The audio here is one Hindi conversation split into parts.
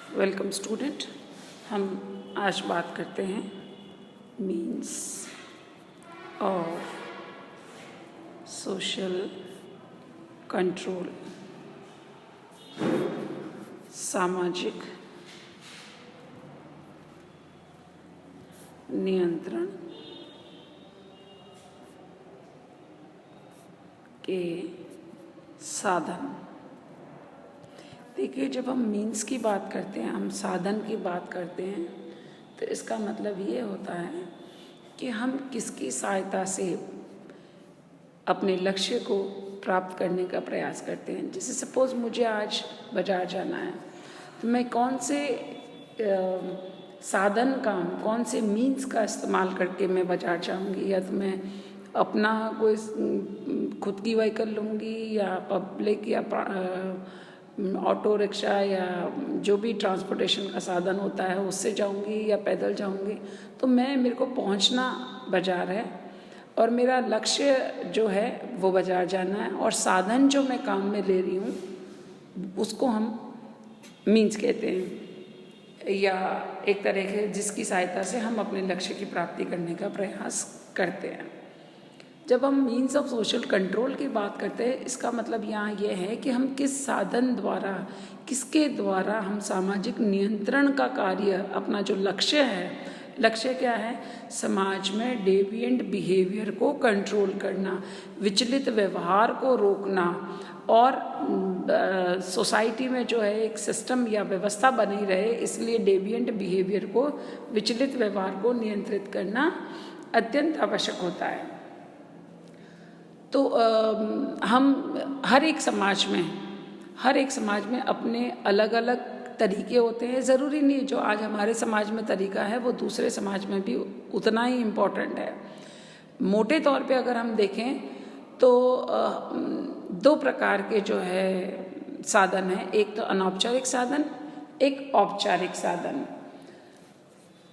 Welcome student. हम आज बात करते हैं मीन्स ऑफ सोशल कंट्रोल, सामाजिक नियंत्रण के साधन। देखिए, जब हम मीन्स की बात करते हैं, हम साधन की बात करते हैं, तो इसका मतलब ये होता है कि हम किसकी सहायता से अपने लक्ष्य को प्राप्त करने का प्रयास करते हैं। जैसे सपोज़ मुझे आज बाज़ार जाना है, तो मैं कौन से साधन का, कौन से मीन्स का इस्तेमाल करके मैं बाज़ार जाऊंगी, या तो मैं अपना कोई खुद की व्हीकल लूँगी या पब्लिक या ऑटो रिक्शा या जो भी ट्रांसपोर्टेशन का साधन होता है उससे जाऊंगी या पैदल जाऊंगी। तो मेरे को पहुंचना बाज़ार है और मेरा लक्ष्य जो है वो बाज़ार जाना है, और साधन जो मैं काम में ले रही हूँ उसको हम मीन्स कहते हैं, या एक तरह के जिसकी सहायता से हम अपने लक्ष्य की प्राप्ति करने का प्रयास करते हैं। जब हम मीन्स ऑफ सोशल कंट्रोल की बात करते हैं, इसका मतलब यहाँ ये है कि हम किस साधन द्वारा, किसके द्वारा हम सामाजिक नियंत्रण का कार्य, अपना जो लक्ष्य है, लक्ष्य क्या है, समाज में डेविएंट बिहेवियर को कंट्रोल करना, विचलित व्यवहार को रोकना, और सोसाइटी में जो है एक सिस्टम या व्यवस्था बनी रहे, इसलिए डेविएंट बिहेवियर को, विचलित व्यवहार को नियंत्रित करना अत्यंत आवश्यक होता है। तो हम हर एक समाज में अपने अलग अलग तरीके होते हैं। ज़रूरी नहीं जो आज हमारे समाज में तरीका है वो दूसरे समाज में भी उतना ही इम्पोर्टेंट है। मोटे तौर पे अगर हम देखें तो दो प्रकार के जो है साधन हैं, एक तो अनौपचारिक साधन, एक औपचारिक साधन।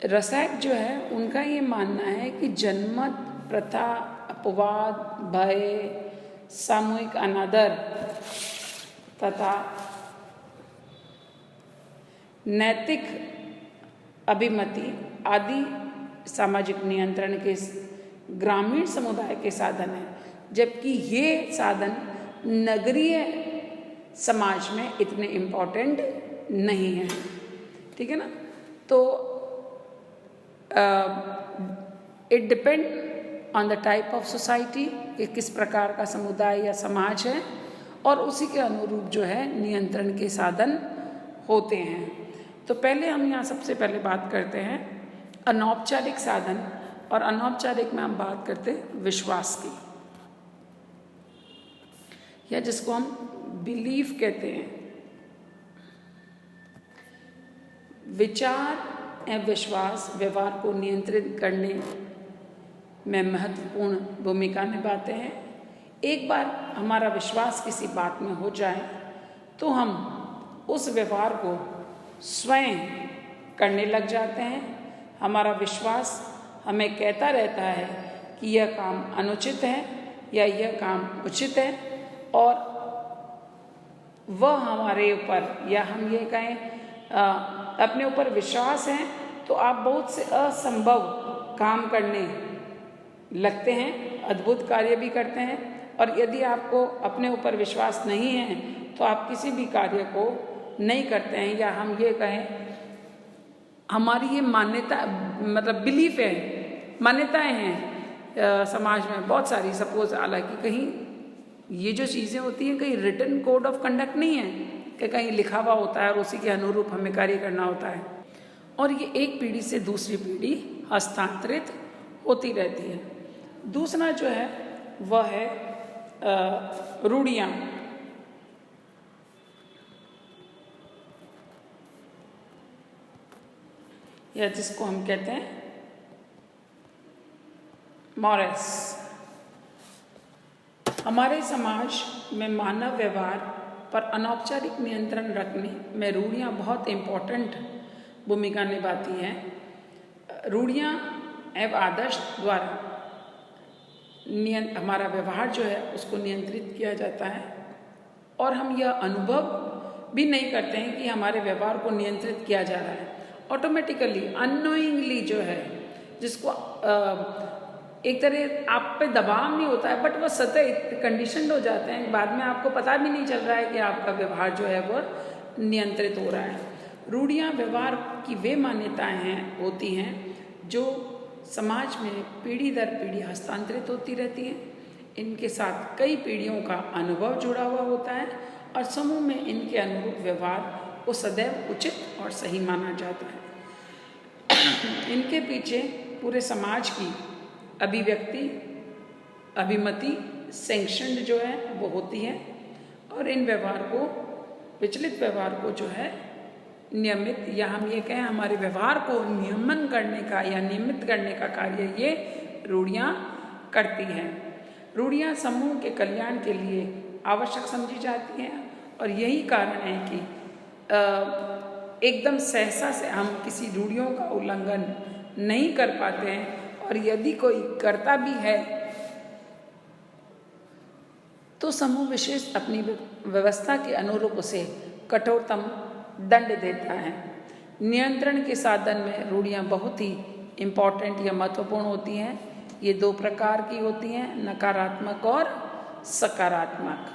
रसायक जो है उनका ये मानना है कि जनमत, प्रथा, अपवाद, भय, सामूहिक अनादर तथा नैतिक अभिमति आदि सामाजिक नियंत्रण के ग्रामीण समुदाय के साधन हैं, जबकि ये साधन नगरीय समाज में इतने इम्पोर्टेंट नहीं हैं। ठीक है ना? तो it depend on the type of society कि किस प्रकार का समुदाय या समाज है, और उसी के अनुरूप जो है नियंत्रण के साधन होते हैं। तो पहले हम यहाँ सबसे पहले बात करते हैं अनौपचारिक साधन, और अनौपचारिक में हम बात करते हैं विश्वास की, या जिसको हम बिलीफ कहते हैं। विचार एवं विश्वास व्यवहार को नियंत्रित करने में महत्वपूर्ण भूमिका निभाते हैं। एक बार हमारा विश्वास किसी बात में हो जाए तो हम उस व्यवहार को स्वयं करने लग जाते हैं। हमारा विश्वास हमें कहता रहता है कि यह काम अनुचित है या यह काम उचित है, और वह हमारे ऊपर, या हम ये कहें अपने ऊपर विश्वास है तो आप बहुत से असंभव काम करने लगते हैं, अद्भुत कार्य भी करते हैं। और यदि आपको अपने ऊपर विश्वास नहीं है तो आप किसी भी कार्य को नहीं करते हैं, या हम ये कहें हमारी ये मान्यता, मतलब बिलीफ है, मान्यताएं हैं समाज में बहुत सारी। सपोज हालांकि कहीं ये जो चीज़ें होती हैं कहीं रिटन कोड ऑफ कंडक्ट नहीं है कि कहीं लिखा हुआ होता है और उसी के अनुरूप हमें कार्य करना होता है, और ये एक पीढ़ी से दूसरी पीढ़ी हस्तांतरित होती रहती है। दूसरा जो है वह है रूढ़ियाँ। या जिसको हम कहते हैं मॉरल्स। हमारे समाज में मानव व्यवहार पर अनौपचारिक नियंत्रण रखने में रूढ़ियाँ बहुत इम्पोर्टेंट भूमिका निभाती हैं। रूढ़ियाँ एवं आदर्श द्वारा हमारा व्यवहार जो है उसको नियंत्रित किया जाता है, और हम यह अनुभव भी नहीं करते हैं कि हमारे व्यवहार को नियंत्रित किया जा रहा है। ऑटोमेटिकली अननोइंगली जो है, जिसको एक तरह आप पे दबाव नहीं होता है, बट वो सतह कंडीशनड हो जाते हैं, बाद में आपको पता भी नहीं चल रहा है कि आपका व्यवहार जो है वो नियंत्रित हो रहा है। रूढ़ियाँ व्यवहार की वे मान्यताएं होती हैं जो समाज में पीढ़ी दर पीढ़ी हस्तांतरित होती रहती हैं। इनके साथ कई पीढ़ियों का अनुभव जुड़ा हुआ होता है और समूह में इनके अनुरूप व्यवहार को सदैव उचित और सही माना जाता है। इनके पीछे पूरे समाज की अभिव्यक्ति, अभिमति, सैंक्शनड जो है वो होती है और इन व्यवहार को, विचलित व्यवहार को जो है नियमित, या हम ये कहें हमारे व्यवहार को नियमन करने का या नियमित करने का कार्य ये रूढ़ियाँ करती हैं। रूढ़ियाँ समूह के कल्याण के लिए आवश्यक समझी जाती हैं और यही कारण है कि एकदम सहसा से हम किसी रूढ़ियों का उल्लंघन नहीं कर पाते हैं, और यदि कोई करता भी है तो समूह विशेष अपनी व्यवस्था के अनुरूप उसे कठोरतम दंड देता है। नियंत्रण के साधन में रूढ़ियाँ बहुत ही इम्पॉर्टेंट या महत्वपूर्ण होती हैं। ये दो प्रकार की होती हैं, नकारात्मक और सकारात्मक।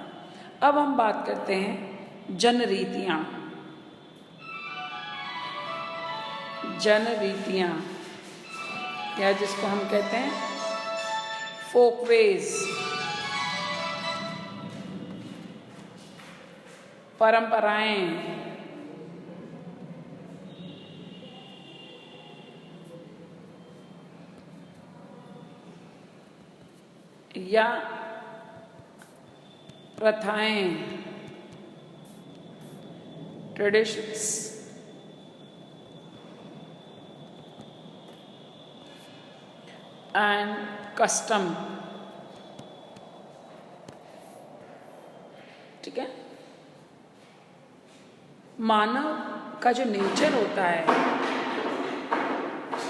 अब हम बात करते हैं जनरीतियाँ। जनरीतियाँ या जिसको हम कहते हैं फोकवेज, परंपराएं, या प्रथाएं, ट्रेडिशंस, एंड कस्टम। ठीक है, मानव का जो नेचर होता है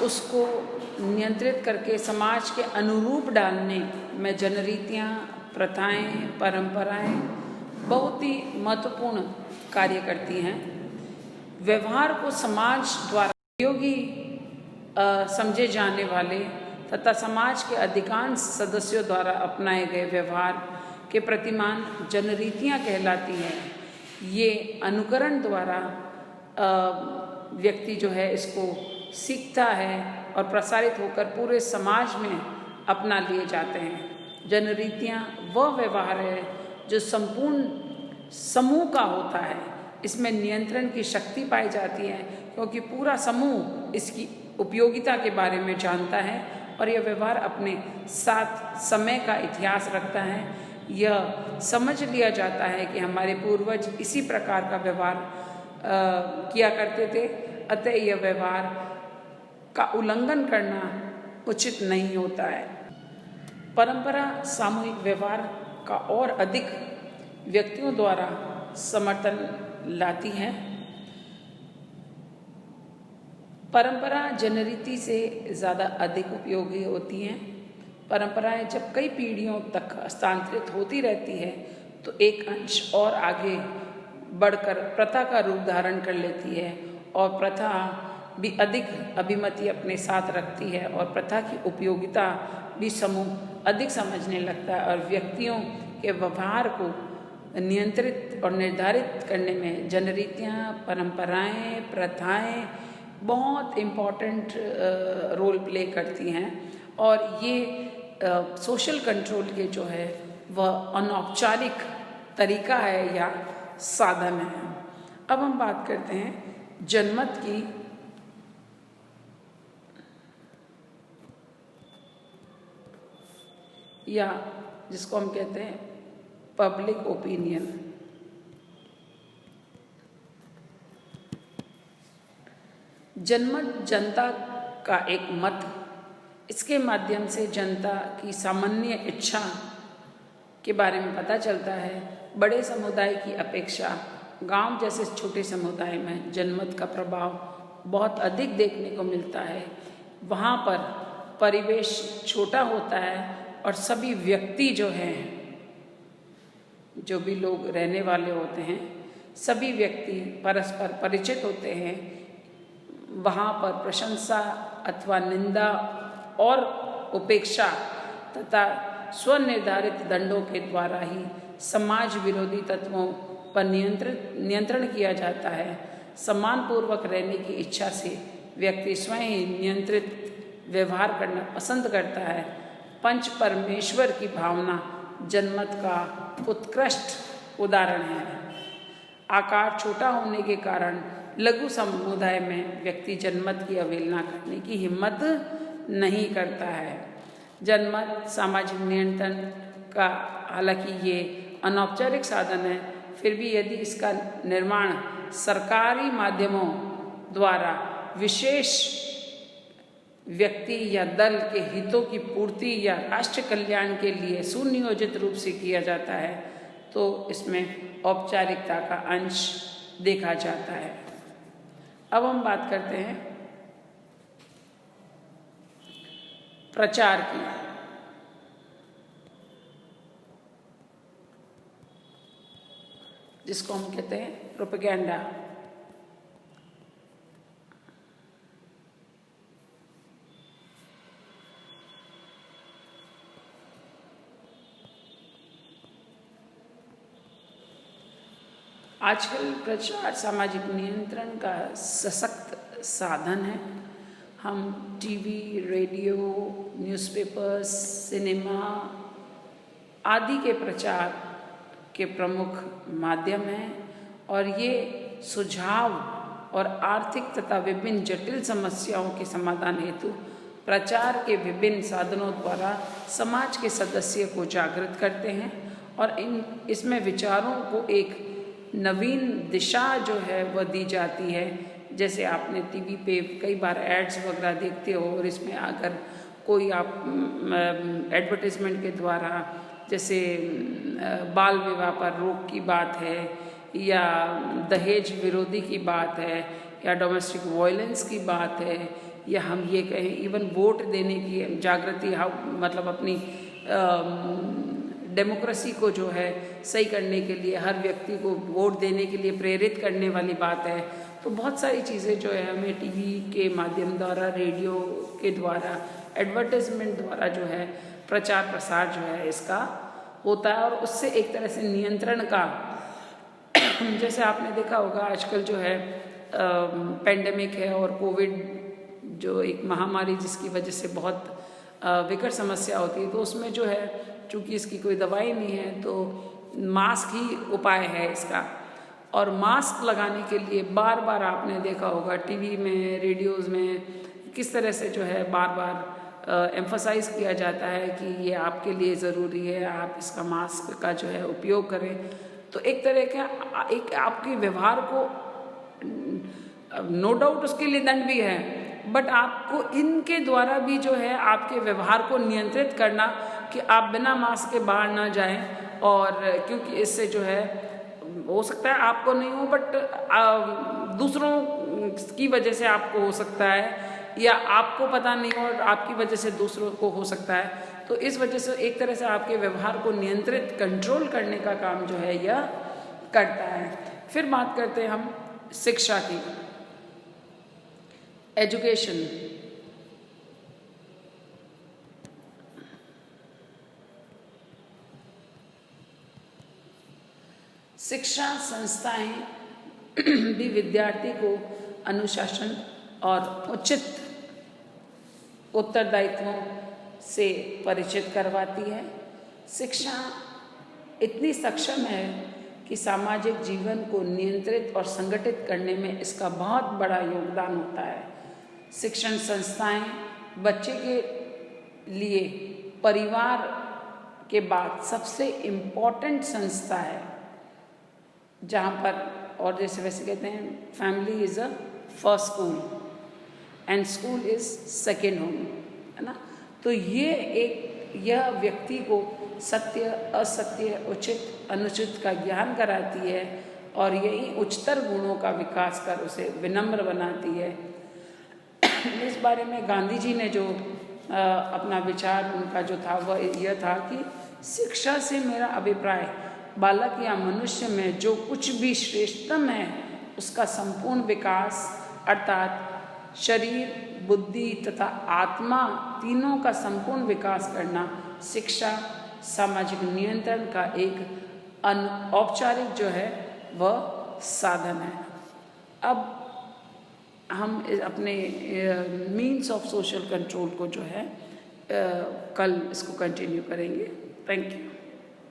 उसको नियंत्रित करके समाज के अनुरूप डालने में जनरीतियाँ, प्रथाएं, परंपराएं बहुत ही महत्वपूर्ण कार्य करती हैं। व्यवहार को समाज द्वारा उपयोगी समझे जाने वाले तथा समाज के अधिकांश सदस्यों द्वारा अपनाए गए व्यवहार के प्रतिमान जनरीतियाँ कहलाती हैं। ये अनुकरण द्वारा व्यक्ति जो है इसको सीखता है और प्रसारित होकर पूरे समाज में अपना लिए जाते हैं। जनरीतियाँ वह व्यवहार है जो संपूर्ण समूह का होता है। इसमें नियंत्रण की शक्ति पाई जाती है क्योंकि पूरा समूह इसकी उपयोगिता के बारे में जानता है और यह व्यवहार अपने साथ समय का इतिहास रखता है। यह समझ लिया जाता है कि हमारे पूर्वज इसी प्रकार का व्यवहार किया करते थे, अतः यह व्यवहार का उल्लंघन करना उचित नहीं होता है। परंपरा सामूहिक व्यवहार का और अधिक व्यक्तियों द्वारा समर्थन लाती है। परंपरा जनरीति से ज़्यादा अधिक उपयोगी होती हैं। परंपराएं जब कई पीढ़ियों तक हस्तांतरित होती रहती है तो एक अंश और आगे बढ़कर प्रथा का रूप धारण कर लेती है और प्रथा भी अधिक अभिमति अपने साथ रखती है और प्रथा की उपयोगिता भी समूह अधिक समझने लगता है और व्यक्तियों के व्यवहार को नियंत्रित और निर्धारित करने में जनरीतियाँ, परंपराएं, प्रथाएं बहुत इम्पॉर्टेंट रोल प्ले करती हैं और ये सोशल कंट्रोल के जो है वह अनौपचारिक तरीका है या साधन है। अब हम बात करते हैं जनमत की। या जिसको हम कहते हैं पब्लिक ओपिनियन। जनमत जनता का एक मत, इसके माध्यम से जनता की सामान्य इच्छा के बारे में पता चलता है। बड़े समुदाय की अपेक्षा गांव जैसे छोटे समुदाय में जनमत का प्रभाव बहुत अधिक देखने को मिलता है। वहाँ पर परिवेश छोटा होता है और सभी व्यक्ति जो हैं, जो भी लोग रहने वाले होते हैं, सभी व्यक्ति परस्पर परिचित होते हैं, वहाँ पर प्रशंसा अथवा निंदा और उपेक्षा तथा स्वनिर्धारित दंडों के द्वारा ही समाज विरोधी तत्वों पर नियंत्रण किया जाता है। सम्मानपूर्वक रहने की इच्छा से व्यक्ति स्वयं ही नियंत्रित व्यवहार करना पसंद करता है। पंच परमेश्वर की भावना जनमत का उत्कृष्ट उदाहरण है। आकार छोटा होने के कारण लघु समुदाय में व्यक्ति जनमत की अवहेलना करने की हिम्मत नहीं करता है। जनमत सामाजिक नियंत्रण का हालांकि ये अनौपचारिक साधन है, फिर भी यदि इसका निर्माण सरकारी माध्यमों द्वारा विशेष व्यक्ति या दल के हितों की पूर्ति या राष्ट्र कल्याण के लिए सुनियोजित रूप से किया जाता है तो इसमें औपचारिकता का अंश देखा जाता है। अब हम बात करते हैं प्रचार की। जिसको हम कहते हैं प्रोपेगेंडा। आजकल प्रचार सामाजिक नियंत्रण का सशक्त साधन है। हम टीवी, रेडियो, न्यूज़पेपर्स, सिनेमा आदि के प्रचार के प्रमुख माध्यम हैं और ये सुझाव और आर्थिक तथा विभिन्न जटिल समस्याओं के समाधान हेतु प्रचार के विभिन्न साधनों द्वारा समाज के सदस्य को जागृत करते हैं और इसमें विचारों को एक नवीन दिशा जो है वह दी जाती है। जैसे आपने टीवी पे कई बार एड्स वगैरह देखते हो और इसमें अगर कोई आप एडवर्टाइजमेंट के द्वारा जैसे बाल विवाह पर रोक की बात है या दहेज विरोधी की बात है या डोमेस्टिक वायलेंस की बात है या हम ये कहें इवन वोट देने की जागृति, मतलब अपनी डेमोक्रेसी को जो है सही करने के लिए हर व्यक्ति को वोट देने के लिए प्रेरित करने वाली बात है। तो बहुत सारी चीज़ें जो है हमें टीवी के माध्यम द्वारा, रेडियो के द्वारा, एडवर्टाइजमेंट द्वारा जो है प्रचार प्रसार जो है इसका होता है और उससे एक तरह से नियंत्रण का जैसे आपने देखा होगा आजकल जो है पेंडेमिक है और कोविड जो एक महामारी जिसकी वजह से बहुत विकट समस्या होती है, तो उसमें जो है चूँकि इसकी कोई दवाई नहीं है तो मास्क ही उपाय है इसका। और मास्क लगाने के लिए बार बार आपने देखा होगा टीवी में, रेडियोज़ में किस तरह से जो है बार बार एम्फसाइज़ किया जाता है कि ये आपके लिए ज़रूरी है, आप इसका मास्क का जो है उपयोग करें। तो एक तरह का एक आपके व्यवहार को, नो डाउट उसके लिए दंड भी है, बट आपको इनके द्वारा भी जो है आपके व्यवहार को नियंत्रित करना कि आप बिना मास्क के बाहर ना जाएं। और क्योंकि इससे जो है हो सकता है आपको नहीं हो बट दूसरों की वजह से आपको हो सकता है या आपको पता नहीं हो और आपकी वजह से दूसरों को हो सकता है। तो इस वजह से एक तरह से आपके व्यवहार को नियंत्रित, कंट्रोल करने का काम जो है यह करता है। फिर बात करते हैं हम शिक्षा की, एजुकेशन। शिक्षा संस्थाएं भी विद्यार्थी को अनुशासन और उचित उत्तरदायित्वों से परिचित करवाती है। शिक्षा इतनी सक्षम है कि सामाजिक जीवन को नियंत्रित और संगठित करने में इसका बहुत बड़ा योगदान होता है। शिक्षण संस्थाएं बच्चे के लिए परिवार के बाद सबसे इम्पोर्टेंट संस्था है, जहाँ पर, और जैसे वैसे कहते हैं family is a first school and school is second home, है ना। तो यह व्यक्ति को सत्य, असत्य, उचित, अनुचित का ज्ञान कराती है और यही उच्चतर गुणों का विकास कर उसे विनम्र बनाती है। इस बारे में गांधी जी ने जो अपना विचार उनका जो था वह यह था कि शिक्षा से मेरा अभिप्राय बालक या मनुष्य में जो कुछ भी श्रेष्ठतम है उसका संपूर्ण विकास अर्थात शरीर, बुद्धि तथा आत्मा तीनों का संपूर्ण विकास करना शिक्षा सामाजिक नियंत्रण का एक अनौपचारिक जो है वह साधन है। अब हम अपने मीन्स ऑफ सोशल कंट्रोल को जो है कल इसको कंटिन्यू करेंगे। Thank you.